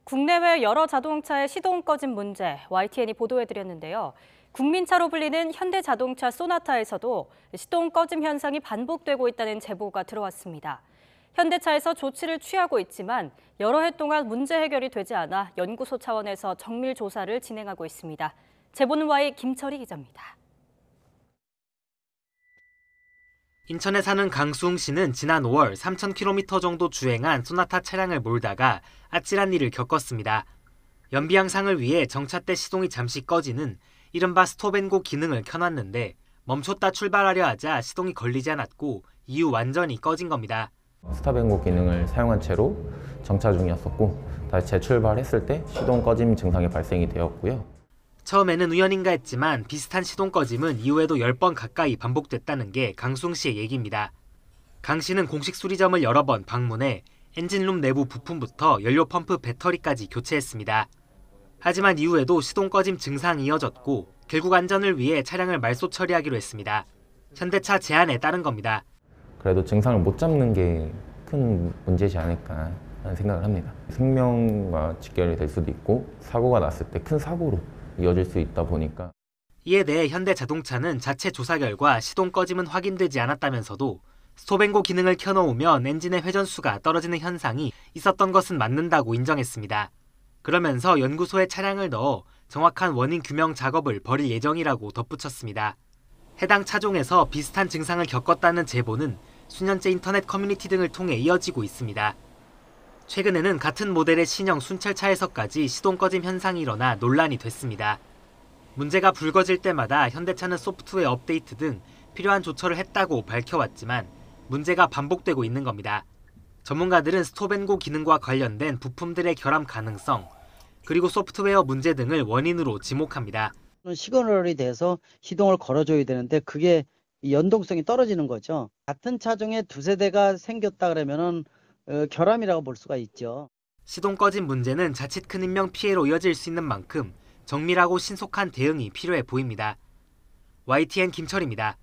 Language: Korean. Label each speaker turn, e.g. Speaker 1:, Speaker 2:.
Speaker 1: 국내외 여러 자동차의 시동 꺼짐 문제, YTN이 보도해드렸는데요. 국민차로 불리는 현대자동차 소나타에서도 시동 꺼짐 현상이 반복되고 있다는 제보가 들어왔습니다. 현대차에서 조치를 취하고 있지만 여러 해 동안 문제 해결이 되지 않아 연구소 차원에서 정밀 조사를 진행하고 있습니다. 제보는 Y 김철희 기자입니다.
Speaker 2: 인천에 사는 강수웅 씨는 지난 5월 3,000km 정도 주행한 소나타 차량을 몰다가 아찔한 일을 겪었습니다. 연비 향상을 위해 정차 때 시동이 잠시 꺼지는 이른바 스톱앤고 기능을 켜놨는데 멈췄다 출발하려 하자 시동이 걸리지 않았고 이후 완전히 꺼진 겁니다.
Speaker 3: 스탑앤고 기능을 사용한 채로 정차 중이었었고 다시 재출발했을 때 시동 꺼짐 증상이 발생이 되었고요.
Speaker 2: 처음에는 우연인가 했지만 비슷한 시동 꺼짐은 이후에도 10번 가까이 반복됐다는 게 강수웅 씨의 얘기입니다. 강 씨는 공식 수리점을 여러 번 방문해 엔진룸 내부 부품부터 연료 펌프 배터리까지 교체했습니다. 하지만 이후에도 시동 꺼짐 증상이 이어졌고 결국 안전을 위해 차량을 말소 처리하기로 했습니다. 현대차 제안에 따른 겁니다.
Speaker 3: 그래도 증상을 못 잡는 게 큰 문제지 않을까 하는 생각을 합니다. 생명과 직결이 될 수도 있고 사고가 났을 때 큰 사고로 이어질 수 있다 보니까.
Speaker 2: 이에 대해 현대자동차는 자체 조사 결과 시동 꺼짐은 확인되지 않았다면서도 스톱앤고 기능을 켜놓으면 엔진의 회전수가 떨어지는 현상이 있었던 것은 맞는다고 인정했습니다. 그러면서 연구소에 차량을 넣어 정확한 원인 규명 작업을 벌일 예정이라고 덧붙였습니다. 해당 차종에서 비슷한 증상을 겪었다는 제보는 수년째 인터넷 커뮤니티 등을 통해 이어지고 있습니다. 최근에는 같은 모델의 신형 순찰차에서까지 시동 꺼짐 현상이 일어나 논란이 됐습니다. 문제가 불거질 때마다 현대차는 소프트웨어 업데이트 등 필요한 조처를 했다고 밝혀왔지만 문제가 반복되고 있는 겁니다. 전문가들은 스톱앤고 기능과 관련된 부품들의 결함 가능성, 그리고 소프트웨어 문제 등을 원인으로 지목합니다.
Speaker 4: 시그널이 돼서 시동을 걸어줘야 되는데 그게 연동성이 떨어지는 거죠. 같은 차종에 두세 대가 생겼다 그러면은 결함이라고 볼 수가 있죠.
Speaker 2: 시동 꺼짐 문제는 자칫 큰 인명 피해로 이어질 수 있는 만큼 정밀하고 신속한 대응이 필요해 보입니다. YTN 김철희입니다.